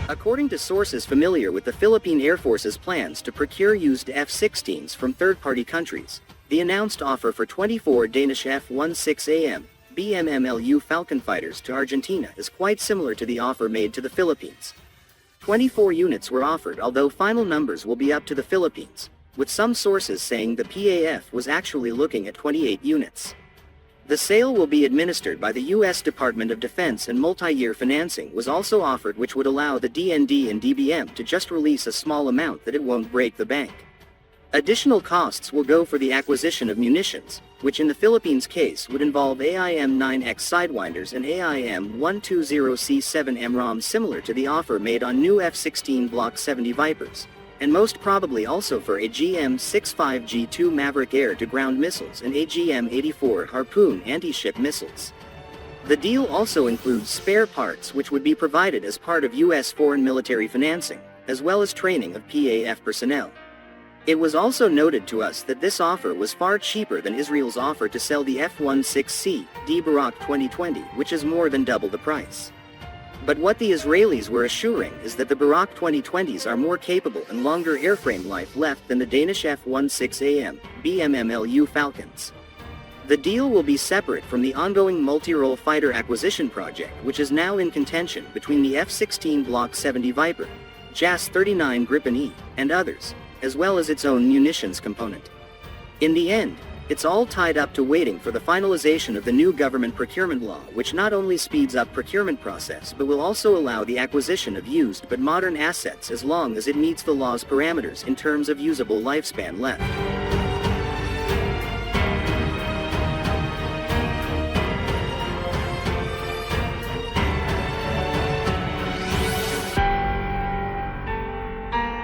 According to sources familiar with the Philippine Air Force's plans to procure used F-16s from third-party countries, the announced offer for 24 Danish F-16 BMMLU Falcon fighters to Argentina is quite similar to the offer made to the Philippines. 24 units were offered, although final numbers will be up to the Philippines, with some sources saying the PAF was actually looking at 28 units. The sale will be administered by the U.S. Department of Defense, and multi-year financing was also offered, which would allow the DND and DBM to just release a small amount that it won't break the bank. Additional costs will go for the acquisition of munitions, which in the Philippines case would involve AIM-9X Sidewinders and AIM-120C7 AMRAAM, similar to the offer made on new F-16 Block 70 Vipers, and most probably also for AGM-65G2 Maverick air-to-ground missiles and AGM-84 Harpoon anti-ship missiles. The deal also includes spare parts which would be provided as part of U.S. foreign military financing, as well as training of PAF personnel. It was also noted to us that this offer was far cheaper than Israel's offer to sell the F-16C D Barak 2020, which is more than double the price. But what the Israelis were assuring is that the Barak 2020s are more capable and longer airframe life left than the Danish F-16 BMMLU Falcons. The deal will be separate from the ongoing multi-role fighter acquisition project, which is now in contention between the F-16 Block 70 Viper, JAS-39 Gripen E, and others, as well as its own munitions component. In the end, it's all tied up to waiting for the finalization of the new government procurement law, which not only speeds up procurement process but will also allow the acquisition of used but modern assets as long as it meets the law's parameters in terms of usable lifespan left.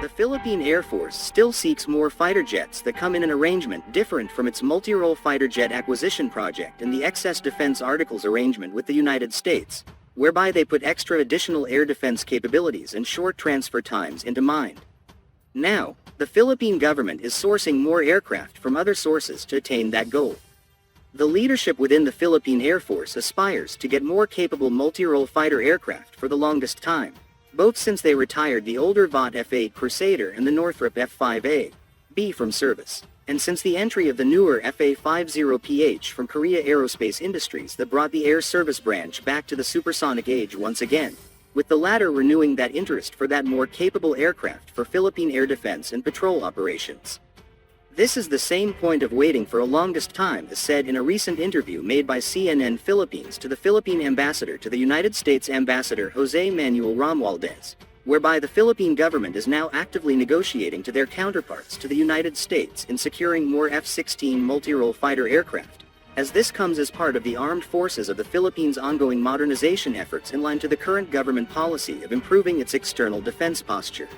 The Philippine Air Force still seeks more fighter jets that come in an arrangement different from its multi-role fighter jet acquisition project and the Excess Defense Articles arrangement with the United States, whereby they put extra additional air defense capabilities and short transfer times into mind. Now, the Philippine government is sourcing more aircraft from other sources to attain that goal. The leadership within the Philippine Air Force aspires to get more capable multi-role fighter aircraft for the longest time, both since they retired the older Vought F-8 Crusader and the Northrop F-5A-B from service, and since the entry of the newer FA-50PH from Korea Aerospace Industries that brought the air service branch back to the supersonic age once again, with the latter renewing that interest for that more capable aircraft for Philippine air defense and patrol operations. This is the same point of waiting for a longest time, as said in a recent interview made by CNN Philippines to the Philippine ambassador to the United States, Ambassador Jose Manuel Romualdez, whereby the Philippine government is now actively negotiating to their counterparts to the United States in securing more F-16 multi-role fighter aircraft, as this comes as part of the armed forces of the Philippines' ongoing modernization efforts in line to the current government policy of improving its external defense posture.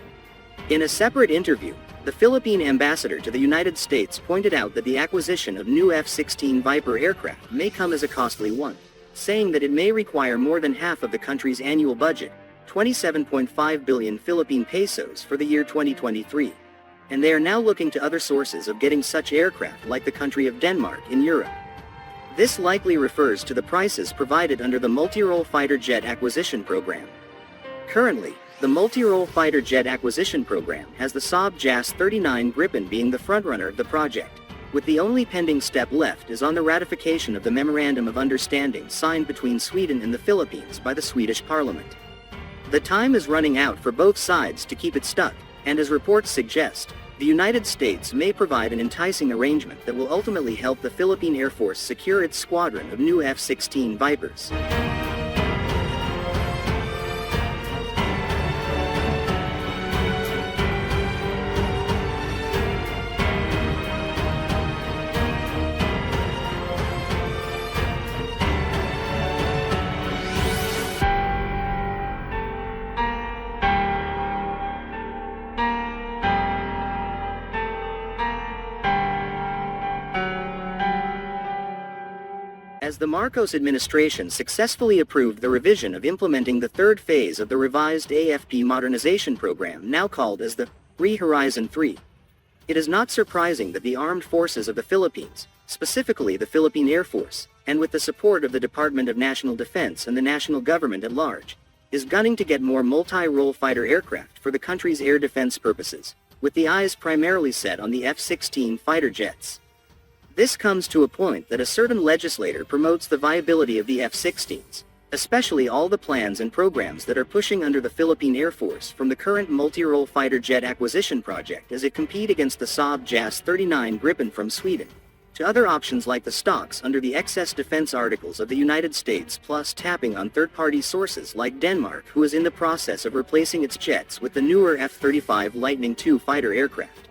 In a separate interview, the Philippine ambassador to the United States pointed out that the acquisition of new F-16 Viper aircraft may come as a costly one, saying that it may require more than half of the country's annual budget, 27.5 billion Philippine pesos for the year 2023, and they are now looking to other sources of getting such aircraft like the country of Denmark in Europe. This likely refers to the prices provided under the multi-role fighter jet acquisition program. Currently, the multi-role fighter jet acquisition program has the Saab JAS-39 Gripen being the frontrunner of the project, with the only pending step left is on the ratification of the Memorandum of Understanding signed between Sweden and the Philippines by the Swedish Parliament. The time is running out for both sides to keep it stuck, and as reports suggest, the United States may provide an enticing arrangement that will ultimately help the Philippine Air Force secure its squadron of new F-16 Vipers. As the Marcos administration successfully approved the revision of implementing the third phase of the revised AFP modernization program, now called as the Horizon 3, it is not surprising that the armed forces of the Philippines, specifically the Philippine Air Force, and with the support of the Department of National Defense and the national government at large, is gunning to get more multi-role fighter aircraft for the country's air defense purposes, with the eyes primarily set on the F-16 fighter jets. This comes to a point that a certain legislator promotes the viability of the F-16s, especially all the plans and programs that are pushing under the Philippine Air Force from the current multi-role fighter jet acquisition project as it compete against the Saab JAS-39 Gripen from Sweden, to other options like the stocks under the excess defense articles of the United States, plus tapping on third-party sources like Denmark, who is in the process of replacing its jets with the newer F-35 Lightning II fighter aircraft.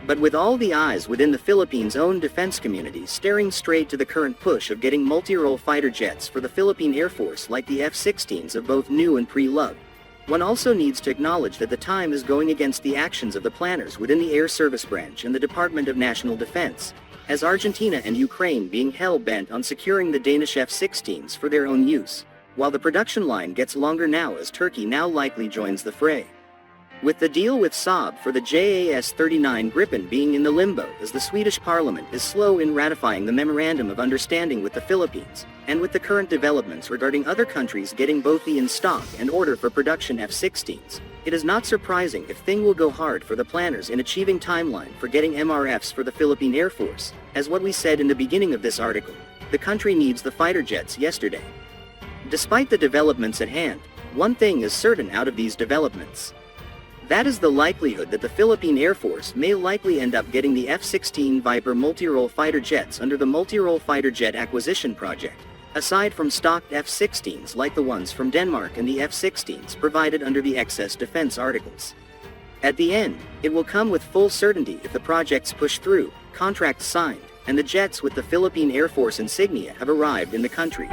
But with all the eyes within the Philippines' own defense community staring straight to the current push of getting multi-role fighter jets for the Philippine Air Force like the F-16s of both new and pre-loved, one also needs to acknowledge that the time is going against the actions of the planners within the Air Service Branch and the Department of National Defense, as Argentina and Ukraine being hell-bent on securing the Danish F-16s for their own use, while the production line gets longer now as Turkey now likely joins the fray. With the deal with Saab for the JAS-39 Gripen being in the limbo as the Swedish parliament is slow in ratifying the Memorandum of Understanding with the Philippines, and with the current developments regarding other countries getting both the in-stock and order for production F-16s, it is not surprising if things will go hard for the planners in achieving timeline for getting MRFs for the Philippine Air Force, as what we said in the beginning of this article, the country needs the fighter jets yesterday. Despite the developments at hand, one thing is certain out of these developments. That is the likelihood that the Philippine Air Force may likely end up getting the F-16 Viper multi-role fighter jets under the multi-role fighter jet acquisition project, aside from stocked F-16s like the ones from Denmark and the F-16s provided under the excess defense articles. At the end, it will come with full certainty if the projects push through, contracts signed, and the jets with the Philippine Air Force insignia have arrived in the country.